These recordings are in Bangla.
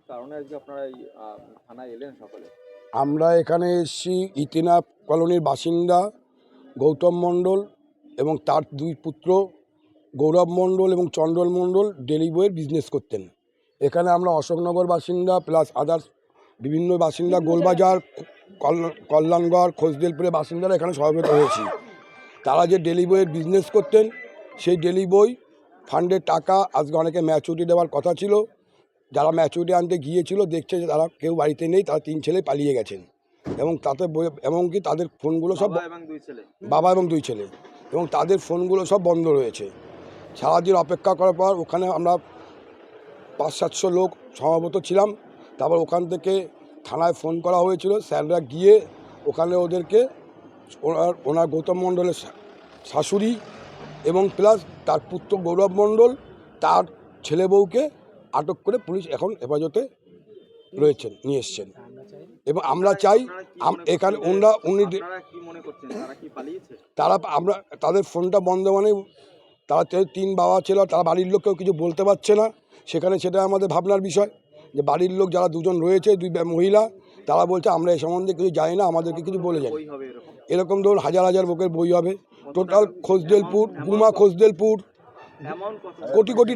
কারণে আজকে আপনারা এই থানায় এলেন সকলে? আমরা এখানে এসেছি ইতিনা কলোনির বাসিন্দা গৌতম মণ্ডল এবং তার দুই পুত্র গৌরব মণ্ডল এবং চণ্ডল মণ্ডল ডেলি বইয়ের বিজনেস করতেন। এখানে আমরা অশোকনগর বাসিন্দা প্লাস আদার্স বিভিন্ন বাসিন্দা গোলবাজার, কল্যাণগড়, খোসদেলপুরের বাসিন্দারা এখানে সমবেত হয়েছি। তারা যে ডেলি বইয়ের বিজনেস করতেন, সেই ডেলি বই ফান্ডের টাকা আজকে অনেকে ম্যাচুরিটি দেওয়ার কথা ছিল। যারা ম্যাচুরিটি আনতে গিয়েছিল দেখছে যে তারা কেউ বাড়িতে নেই, তারা 3 ছেলে পালিয়ে গেছেন এবং তাতে এমনকি তাদের ফোনগুলো সব বাবা এবং 2 ছেলে এবং তাদের ফোনগুলো সব বন্ধ রয়েছে। সারাদিন অপেক্ষা করার পর ওখানে আমরা 500-700 লোক সমাবেত ছিলাম। তারপর ওখান থেকে থানায় ফোন করা হয়েছিল, স্যাররা গিয়ে ওখানে ওদেরকে ওনার গৌতম মণ্ডলের শাশুড়ি এবং প্লাস তার পুত্র গৌরব মণ্ডল তার ছেলে বউকে আটক করে পুলিশ এখন হেফাজতে রয়েছেন, নিয়ে এসছেন। এবং আমরা চাই এখানে তারা আমরা তাদের ফোনটা বন্ধ, মানে তারা 3 বাবা ছিল, তারা বাড়ির লোককেও কিছু বলতে পারছে না। সেটা আমাদের ভাবনার বিষয় যে বাড়ির লোক যারা 2 জন রয়েছে, 2 মহিলা, তারা বলছে আমরা এই সম্বন্ধে কিছু জানি না, আমাদেরকে কিছু বলে যাই। এরকম ধরুন হাজার হাজার বুকের বই হবে। টোটাল খোসদেলপুর, গুমা খোসদেলপুর কোটি কোটি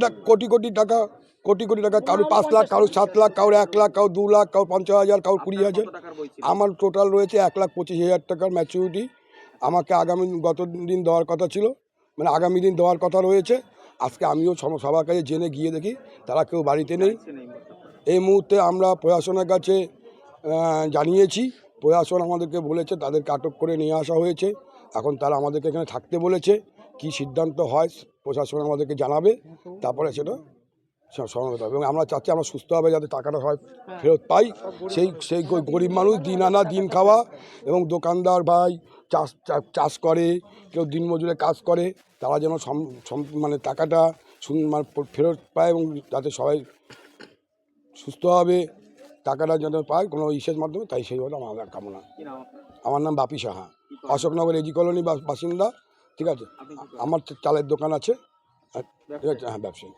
টাকা, কারো 5 লাখ, কারো 7 লাখ, কারো 1 লাখ, কারো 2 লাখ, কারো 50,000, কারো 20,000। আমার টোটাল রয়েছে 1,25,000 টাকার ম্যাচুরিটি। আমাকে গত দিন দেওয়ার কথা ছিল, মানে আগামী দিন দেওয়ার কথা রয়েছে। আজকে আমিও সবার কাছে জেনে গিয়ে দেখি তারা কেউ বাড়িতে নেই। এই মুহূর্তে আমরা প্রশাসনের কাছে জানিয়েছি, প্রশাসন আমাদেরকে বলেছে তাদেরকে আটক করে নিয়ে আসা হয়েছে। এখন তারা আমাদেরকে এখানে থাকতে বলেছে। কি সিদ্ধান্ত হয় প্রশাসন আমাদেরকে জানাবে, তারপরে সেটা সমাবেত হবে। এবং আমরা চাচ্ছি আমরা সুস্থভাবে যাতে টাকাটা হয় ফেরত পাই। সেই গরিব মানুষ দিন আনা দিন খাওয়া এবং দোকানদার ভাই চাষ করে, কেউ দিনমজুরে কাজ করে, তারা যেন মানে টাকাটা মানে ফেরত পায় এবং যাতে সবাই সুস্থভাবে টাকাটা যেন পায় কোনো ইসের মাধ্যমে, তাই সেইভাবে আমাদের কামনা। আমার নাম বাপি সাহা, অশোকনগর এজি কলোনি বাসিন্দা। ঠিক আছে, আমার চালের দোকান আছে। ঠিক আছে, হ্যাঁ, ব্যবসায়ী।